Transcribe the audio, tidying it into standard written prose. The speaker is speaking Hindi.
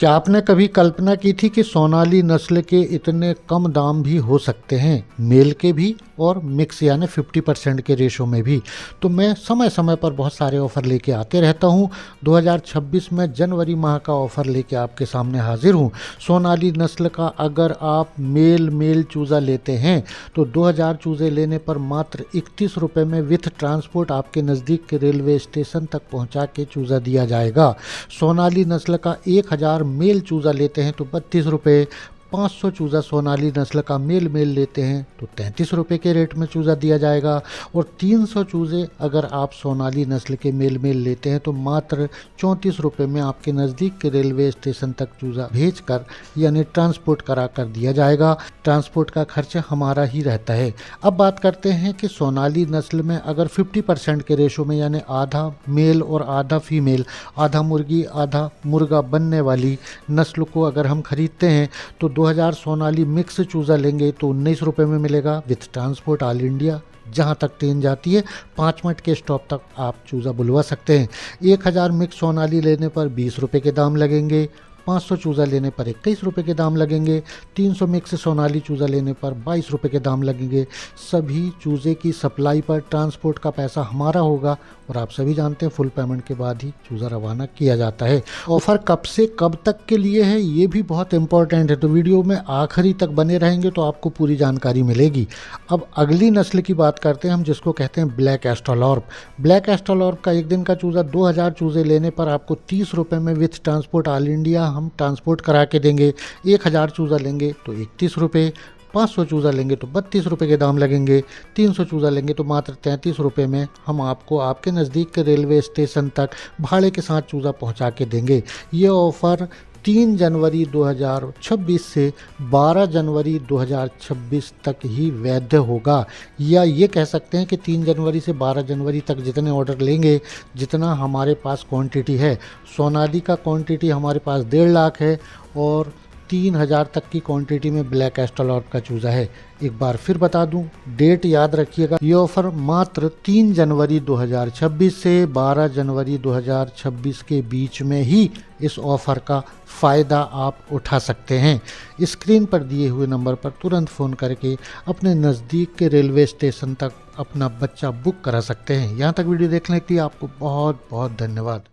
क्या आपने कभी कल्पना की थी कि सोनाली नस्ल के इतने कम दाम भी हो सकते हैं, मेल के भी और मिक्स यानी 50% के रेशो में भी। तो मैं समय समय पर बहुत सारे ऑफ़र लेके आते रहता हूँ। 2026 में जनवरी माह का ऑफ़र लेके आपके सामने हाजिर हूँ। सोनाली नस्ल का अगर आप मेल चूज़ा लेते हैं तो 2000 चूज़े लेने पर मात्र 31 रुपये में विथ ट्रांसपोर्ट आपके नज़दीक के रेलवे स्टेशन तक पहुँचा के चूज़ा दिया जाएगा। सोनाली नस्ल का 1000 मेल चूज़ा लेते हैं तो 32 रुपये, 500 चूज़ा सोनाली नस्ल का मेल लेते हैं तो 33 रुपये के रेट में चूज़ा दिया जाएगा। और 300 चूज़े अगर आप सोनाली नस्ल के मेल लेते हैं तो मात्र 34 रुपये में आपके नज़दीक के रेलवे स्टेशन तक चूज़ा भेजकर यानी ट्रांसपोर्ट करा कर दिया जाएगा। ट्रांसपोर्ट का खर्च हमारा ही रहता है। अब बात करते हैं कि सोनाली नस्ल में अगर 50% के रेशो में यानी आधा मेल और आधा फीमेल, आधा मुर्गी आधा मुर्गा बनने वाली नस्ल को अगर हम खरीदते हैं तो 2000 सोनाली मिक्स चूज़ा लेंगे तो 19 रुपये में मिलेगा विथ ट्रांसपोर्ट ऑल इंडिया। जहाँ तक ट्रेन जाती है 5 मिनट के स्टॉप तक आप चूज़ा बुलवा सकते हैं। 1000 मिक्स सोनाली लेने पर 20 रुपये के दाम लगेंगे। 500 चूज़ा लेने पर 21 रुपये के दाम लगेंगे। 300 मिक्स सोनाली चूज़ा लेने पर 22 रुपये के दाम लगेंगे। सभी चूज़े की सप्लाई पर ट्रांसपोर्ट का पैसा हमारा होगा और आप सभी जानते हैं फुल पेमेंट के बाद ही चूज़ा रवाना किया जाता है। ऑफ़र कब से कब तक के लिए है ये भी बहुत इंपॉर्टेंट है, तो वीडियो में आखिरी तक बने रहेंगे तो आपको पूरी जानकारी मिलेगी। अब अगली नस्ल की बात करते हैं हम, जिसको कहते हैं ब्लैक एस्ट्रोलॉर्प। ब्लैक एस्ट्रोलॉर्प का एक दिन का चूज़ा 2000 चूज़े लेने पर आपको 30 रुपये में विथ ट्रांसपोर्ट ऑल इंडिया हम ट्रांसपोर्ट करा के देंगे। 1000 चूज़ा लेंगे तो 31 रुपये, 500 चूज़ा लेंगे तो 32 रुपये के दाम लगेंगे। 300 चूज़ा लेंगे तो मात्र 33 रुपये में हम आपको आपके नज़दीक के रेलवे स्टेशन तक भाड़े के साथ चूज़ा पहुंचा के देंगे। ये ऑफ़र 3 जनवरी 2026 से 12 जनवरी 2026 तक ही वैध होगा। या ये कह सकते हैं कि 3 जनवरी से 12 जनवरी तक जितने ऑर्डर लेंगे, जितना हमारे पास क्वांटिटी है, सोनाली का क्वांटिटी हमारे पास 1.5 लाख है और 3000 तक की क्वांटिटी में ब्लैक एस्ट्रोलॉर्प का चूज़ा है। एक बार फिर बता दूं, डेट याद रखिएगा। ये ऑफ़र मात्र 3 जनवरी 2026 से 12 जनवरी 2026 के बीच में ही इस ऑफ़र का फ़ायदा आप उठा सकते हैं। स्क्रीन पर दिए हुए नंबर पर तुरंत फ़ोन करके अपने नज़दीक के रेलवे स्टेशन तक अपना बच्चा बुक करा सकते हैं। यहाँ तक वीडियो देखने के लिए आपको बहुत बहुत धन्यवाद।